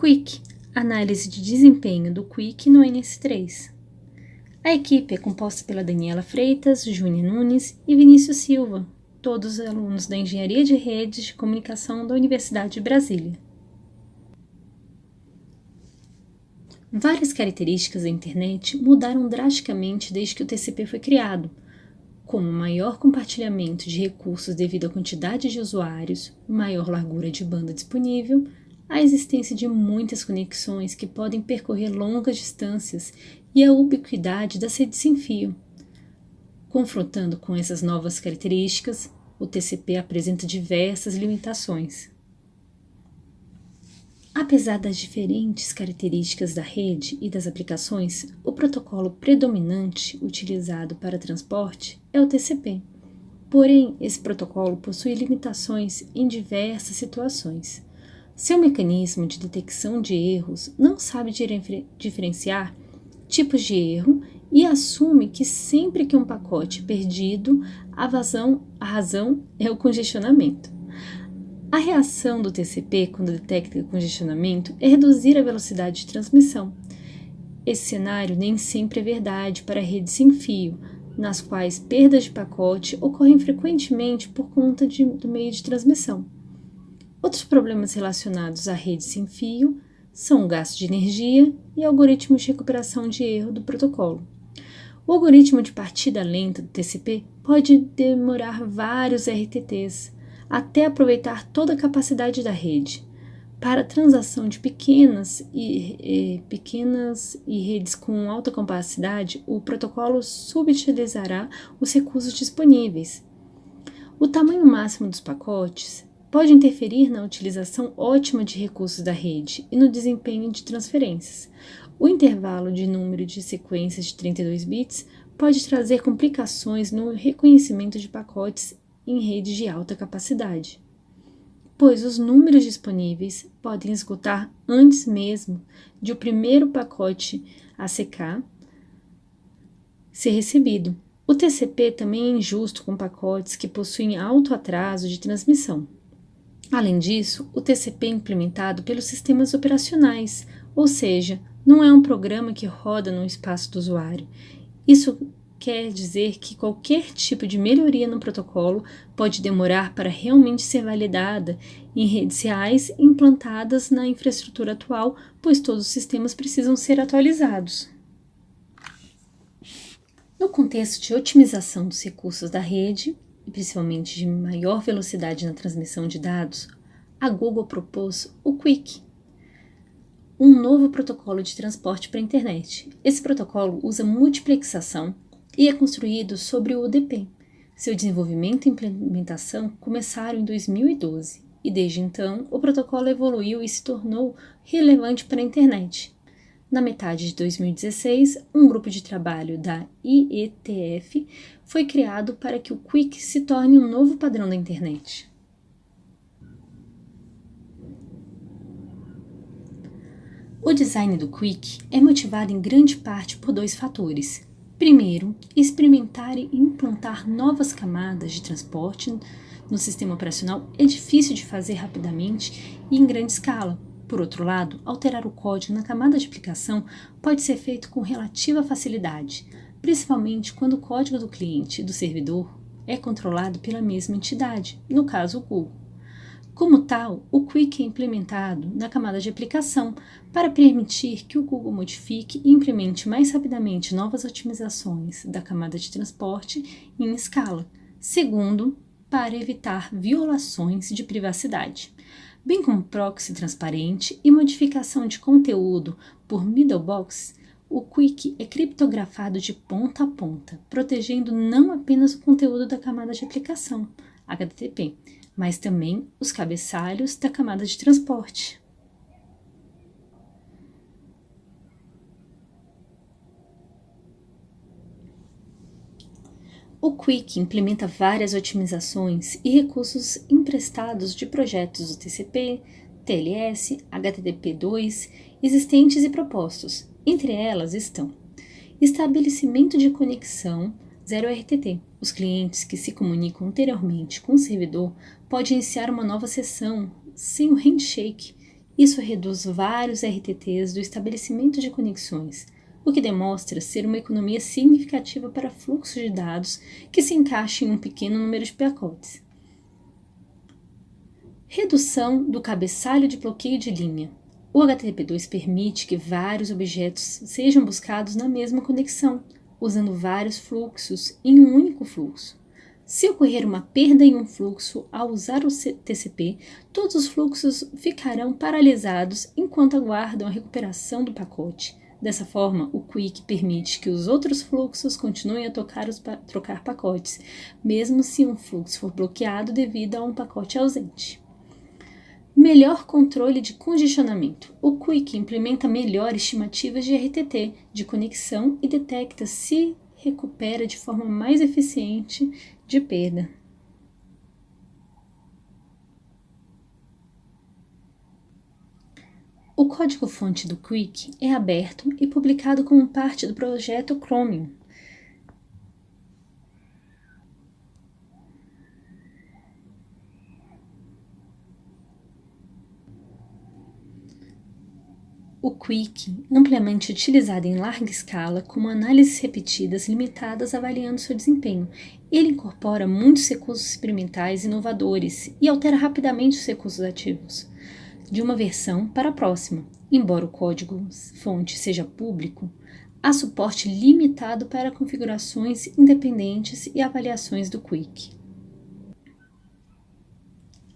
Quick, análise de desempenho do Quick no NS3. A equipe é composta pela Daniela Freitas, Júnia Nunes e Vinícius Silva, todos alunos da Engenharia de Redes de Comunicação da Universidade de Brasília. Várias características da internet mudaram drasticamente desde que o TCP foi criado, como maior compartilhamento de recursos devido à quantidade de usuários, maior largura de banda disponível, a existência de muitas conexões que podem percorrer longas distâncias e a ubiquidade das redes sem fio. Confrontando com essas novas características, o TCP apresenta diversas limitações. Apesar das diferentes características da rede e das aplicações, o protocolo predominante utilizado para transporte é o TCP. Porém, esse protocolo possui limitações em diversas situações. Seu mecanismo de detecção de erros não sabe diferenciar tipos de erro e assume que sempre que um pacote é perdido, a razão é o congestionamento. A reação do TCP, quando detecta congestionamento, é reduzir a velocidade de transmissão. Esse cenário nem sempre é verdade para redes sem fio, nas quais perdas de pacote ocorrem frequentemente por conta do meio de transmissão. Outros problemas relacionados à rede sem fio são o gasto de energia e algoritmos de recuperação de erro do protocolo. O algoritmo de partida lenta do TCP pode demorar vários RTTs, até aproveitar toda a capacidade da rede. Para a transação de pequenas e redes com alta capacidade, o protocolo subutilizará os recursos disponíveis. O tamanho máximo dos pacotes pode interferir na utilização ótima de recursos da rede e no desempenho de transferências. O intervalo de número de sequências de 32 bits pode trazer complicações no reconhecimento de pacotes em redes de alta capacidade, pois os números disponíveis podem esgotar antes mesmo de o primeiro pacote ACK ser recebido. O TCP também é injusto com pacotes que possuem alto atraso de transmissão. Além disso, o TCP é implementado pelos sistemas operacionais, ou seja, não é um programa que roda no espaço do usuário. Isso quer dizer que qualquer tipo de melhoria no protocolo pode demorar para realmente ser validada em redes reais implantadas na infraestrutura atual, pois todos os sistemas precisam ser atualizados. No contexto de otimização dos recursos da rede, e principalmente de maior velocidade na transmissão de dados, a Google propôs o Quick, um novo protocolo de transporte para a internet. Esse protocolo usa multiplexação e é construído sobre o UDP. Seu desenvolvimento e implementação começaram em 2012 e desde então o protocolo evoluiu e se tornou relevante para a internet. Na metade de 2016, um grupo de trabalho da IETF foi criado para que o Quick se torne um novo padrão da internet. O design do Quick é motivado em grande parte por dois fatores. Primeiro, experimentar e implantar novas camadas de transporte no sistema operacional é difícil de fazer rapidamente e em grande escala. Por outro lado, alterar o código na camada de aplicação pode ser feito com relativa facilidade, principalmente quando o código do cliente e do servidor é controlado pela mesma entidade, no caso o Google. Como tal, o Quick é implementado na camada de aplicação para permitir que o Google modifique e implemente mais rapidamente novas otimizações da camada de transporte em escala. Segundo, para evitar violações de privacidade, bem como proxy transparente e modificação de conteúdo por middlebox. O Quick é criptografado de ponta a ponta, protegendo não apenas o conteúdo da camada de aplicação, HTTP, mas também os cabeçalhos da camada de transporte. O Quick implementa várias otimizações e recursos emprestados de projetos do TCP, TLS, HTTP2 existentes e propostos. Entre elas estão estabelecimento de conexão 0RTT. Os clientes que se comunicam anteriormente com o servidor podem iniciar uma nova sessão sem o handshake Isso reduz vários RTTs do estabelecimento de conexões, o que demonstra ser uma economia significativa para fluxos de dados que se encaixa em um pequeno número de pacotes. Redução do cabeçalho de bloqueio de linha. O HTTP2 permite que vários objetos sejam buscados na mesma conexão, usando vários fluxos em um único fluxo. Se ocorrer uma perda em um fluxo ao usar o TCP, todos os fluxos ficarão paralisados enquanto aguardam a recuperação do pacote. Dessa forma, o Quick permite que os outros fluxos continuem a trocar pacotes, mesmo se um fluxo for bloqueado devido a um pacote ausente. Melhor controle de congestionamento. O Quick implementa melhor estimativas de RTT de conexão e detecta se recupera de forma mais eficiente de perda. O código-fonte do Quick é aberto e publicado como parte do projeto Chromium. O Quick, amplamente utilizado em larga escala, como análises repetidas limitadas avaliando seu desempenho. Ele incorpora muitos recursos experimentais inovadores e altera rapidamente os recursos ativos, de uma versão para a próxima. Embora o código-fonte seja público, há suporte limitado para configurações independentes e avaliações do Quick.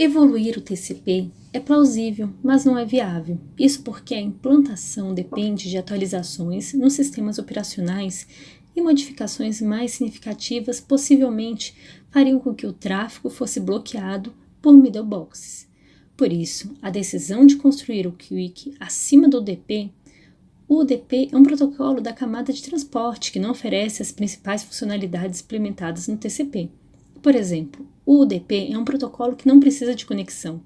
Evoluir o TCP é plausível, mas não é viável. Isso porque a implantação depende de atualizações nos sistemas operacionais e modificações mais significativas possivelmente fariam com que o tráfego fosse bloqueado por middleboxes. Por isso, a decisão de construir o Quick acima do UDP. O UDP é um protocolo da camada de transporte que não oferece as principais funcionalidades implementadas no TCP. Por exemplo, o UDP é um protocolo que não precisa de conexão,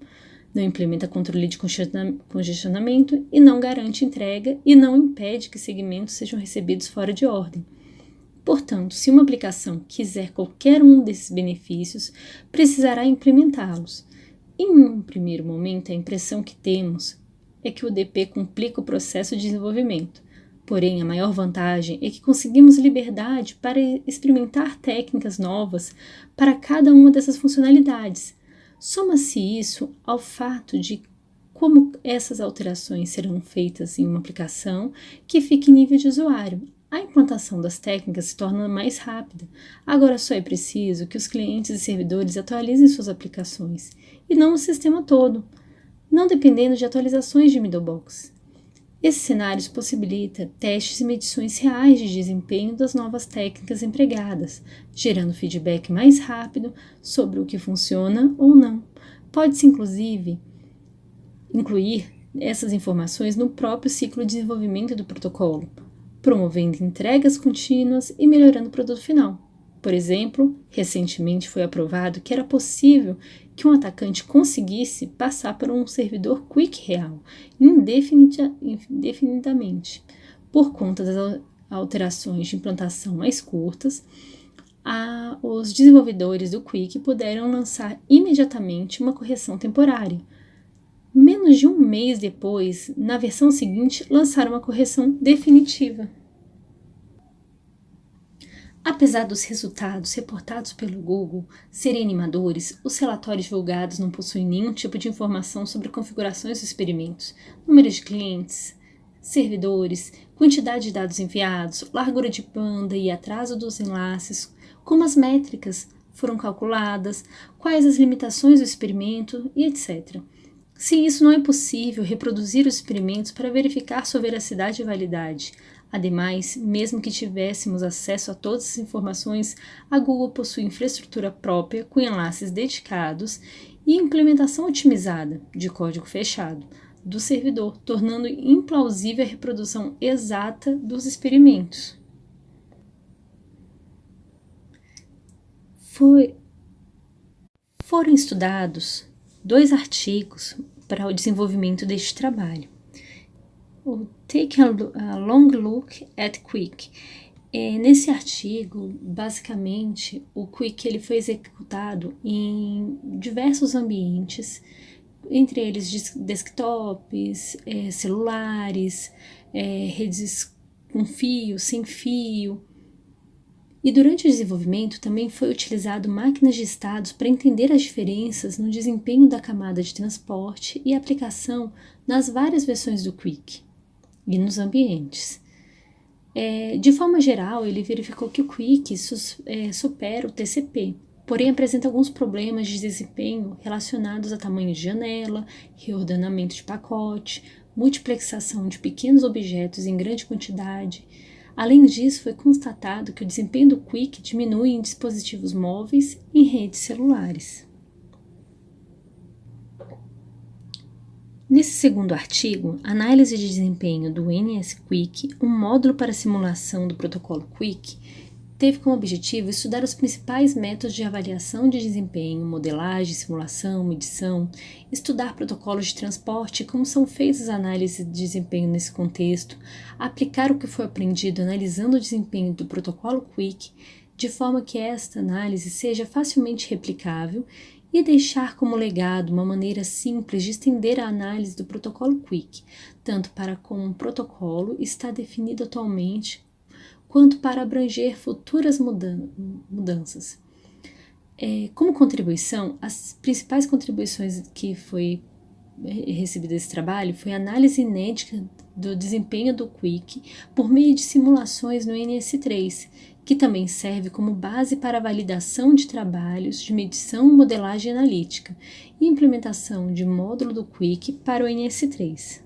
não implementa controle de congestionamento e não garante entrega e não impede que segmentos sejam recebidos fora de ordem. Portanto, se uma aplicação quiser qualquer um desses benefícios, precisará implementá-los. Em um primeiro momento, a impressão que temos é que o UDP complica o processo de desenvolvimento. Porém, a maior vantagem é que conseguimos liberdade para experimentar técnicas novas para cada uma dessas funcionalidades. Soma-se isso ao fato de como essas alterações serão feitas em uma aplicação que fique em nível de usuário. A implantação das técnicas se torna mais rápida. Agora só é preciso que os clientes e servidores atualizem suas aplicações, e não o sistema todo, não dependendo de atualizações de middlebox. Esse cenário possibilita testes e medições reais de desempenho das novas técnicas empregadas, gerando feedback mais rápido sobre o que funciona ou não. Pode-se, inclusive, incluir essas informações no próprio ciclo de desenvolvimento do protocolo, promovendo entregas contínuas e melhorando o produto final. Por exemplo, recentemente foi aprovado que era possível que um atacante conseguisse passar por um servidor Quick real, indefinidamente. Por conta das alterações de implantação mais curtas, os desenvolvedores do Quick puderam lançar imediatamente uma correção temporária. Menos de um mês depois, na versão seguinte, lançaram uma correção definitiva. Apesar dos resultados reportados pelo Google serem animadores, os relatórios divulgados não possuem nenhum tipo de informação sobre configurações dos experimentos, número de clientes, servidores, quantidade de dados enviados, largura de banda e atraso dos enlaces, como as métricas foram calculadas, quais as limitações do experimento e etc. Se isso não é possível, reproduzir os experimentos para verificar sua veracidade e validade. Ademais, mesmo que tivéssemos acesso a todas as informações, a Google possui infraestrutura própria com enlaces dedicados e implementação otimizada, de código fechado, do servidor, tornando implausível a reprodução exata dos experimentos. Foram estudados 2 artigos para o desenvolvimento deste trabalho. O Take a Long Look at Quick. Nesse artigo, basicamente, o Quick ele foi executado em diversos ambientes entre eles desktops, celulares, redes com fio, sem fio. E durante o desenvolvimento também foi utilizado máquinas de estados para entender as diferenças no desempenho da camada de transporte e aplicação nas várias versões do Quick e nos ambientes. De forma geral, ele verificou que o Quick supera o TCP, porém apresenta alguns problemas de desempenho relacionados a tamanho de janela, reordenamento de pacote, multiplexação de pequenos objetos em grande quantidade. Além disso, foi constatado que o desempenho do Quick diminui em dispositivos móveis e em redes celulares. Nesse segundo artigo, Análise de desempenho do NS-Quick, um módulo para simulação do protocolo Quick, teve como objetivo estudar os principais métodos de avaliação de desempenho, modelagem, simulação, medição, estudar protocolos de transporte e como são feitas as análises de desempenho nesse contexto, aplicar o que foi aprendido analisando o desempenho do protocolo Quick, de forma que esta análise seja facilmente replicável e deixar como legado uma maneira simples de estender a análise do protocolo Quick, tanto para como um protocolo está definido atualmente, quanto para abranger futuras mudanças. Como contribuição, as principais contribuições que foi recebida desse trabalho foi a análise inédita do desempenho do Quick por meio de simulações no NS3, que também serve como base para a validação de trabalhos de medição, modelagem analítica e implementação de módulo do Quick para o NS3.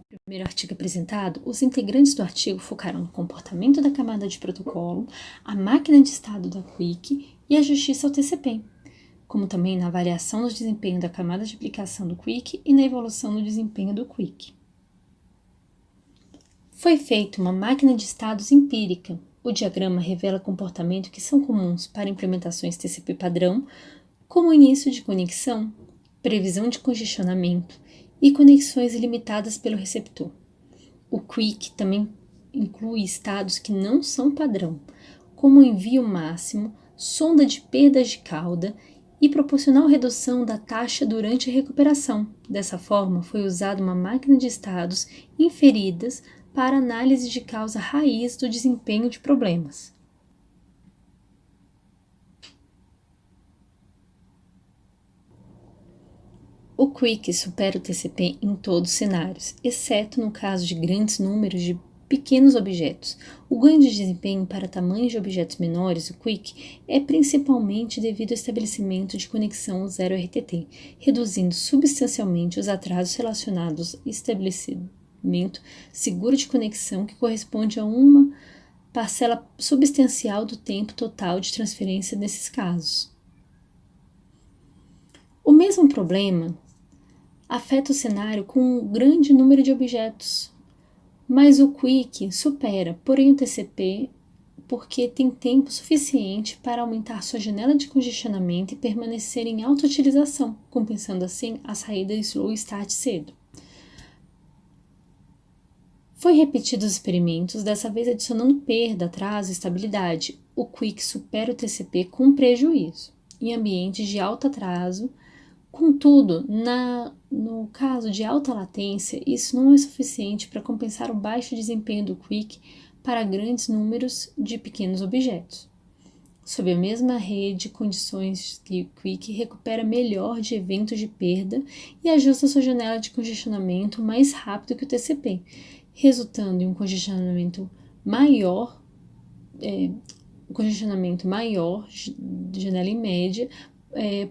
No primeiro artigo apresentado, os integrantes do artigo focaram no comportamento da camada de protocolo, a máquina de estado da Quick e a justiça ao TCP, como também na avaliação do desempenho da camada de aplicação do Quick e na evolução do desempenho do Quick. Foi feita uma máquina de estados empírica. O diagrama revela comportamentos que são comuns para implementações TCP padrão, como o início de conexão, previsão de congestionamento e conexões ilimitadas pelo receptor. O Quick também inclui estados que não são padrão, como o envio máximo, sonda de perdas de cauda e proporcional redução da taxa durante a recuperação. Dessa forma, foi usada uma máquina de estados inferidas para análise de causa raiz do desempenho de problemas. O Quick supera o TCP em todos os cenários, exceto no caso de grandes números de pequenos objetos. O ganho de desempenho para tamanhos de objetos menores, o Quick, é principalmente devido ao estabelecimento de conexão 0RTT, reduzindo substancialmente os atrasos relacionados ao estabelecimento seguro de conexão, que corresponde a uma parcela substancial do tempo total de transferência nesses casos. O mesmo problema afeta o cenário com um grande número de objetos, mas o Quick supera, porém, o TCP porque tem tempo suficiente para aumentar sua janela de congestionamento e permanecer em alta utilização, compensando assim a saída slow start cedo. Foi repetidos os experimentos, dessa vez adicionando perda, atraso e estabilidade. O Quick supera o TCP com prejuízo em ambientes de alto atraso. Contudo, no caso de alta latência, isso não é suficiente para compensar o baixo desempenho do Quick para grandes números de pequenos objetos. Sob a mesma rede, condições que o Quick recupera melhor de eventos de perda e ajusta sua janela de congestionamento mais rápido que o TCP, resultando em um congestionamento maior, de janela em média,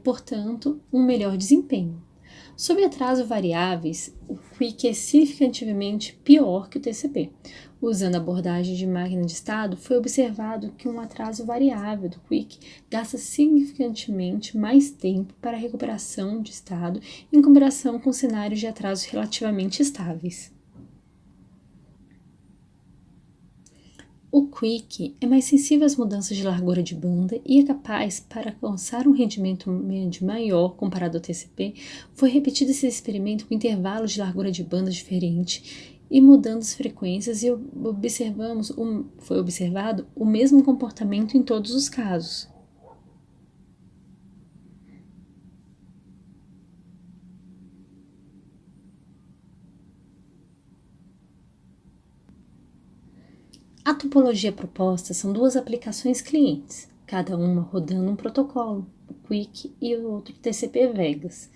portanto, um melhor desempenho. Sob atraso variáveis, o Quick é significativamente pior que o TCP. Usando a abordagem de máquina de estado, foi observado que um atraso variável do Quick gasta significativamente mais tempo para a recuperação de estado em comparação com cenários de atraso relativamente estáveis. O Quick é mais sensível às mudanças de largura de banda e é capaz, para alcançar um rendimento médio maior comparado ao TCP, foi repetido esse experimento com intervalos de largura de banda diferentes e mudando as frequências e foi observado o mesmo comportamento em todos os casos. A topologia proposta são duas aplicações clientes, cada uma rodando um protocolo, o QUIC e o outro TCP Vegas,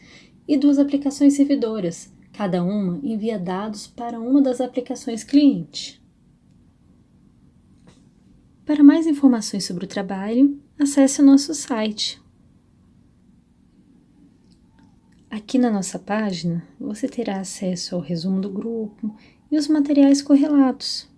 e duas aplicações servidoras, cada uma envia dados para uma das aplicações cliente. Para mais informações sobre o trabalho, acesse o nosso site. Aqui na nossa página, você terá acesso ao resumo do grupo e os materiais correlatos.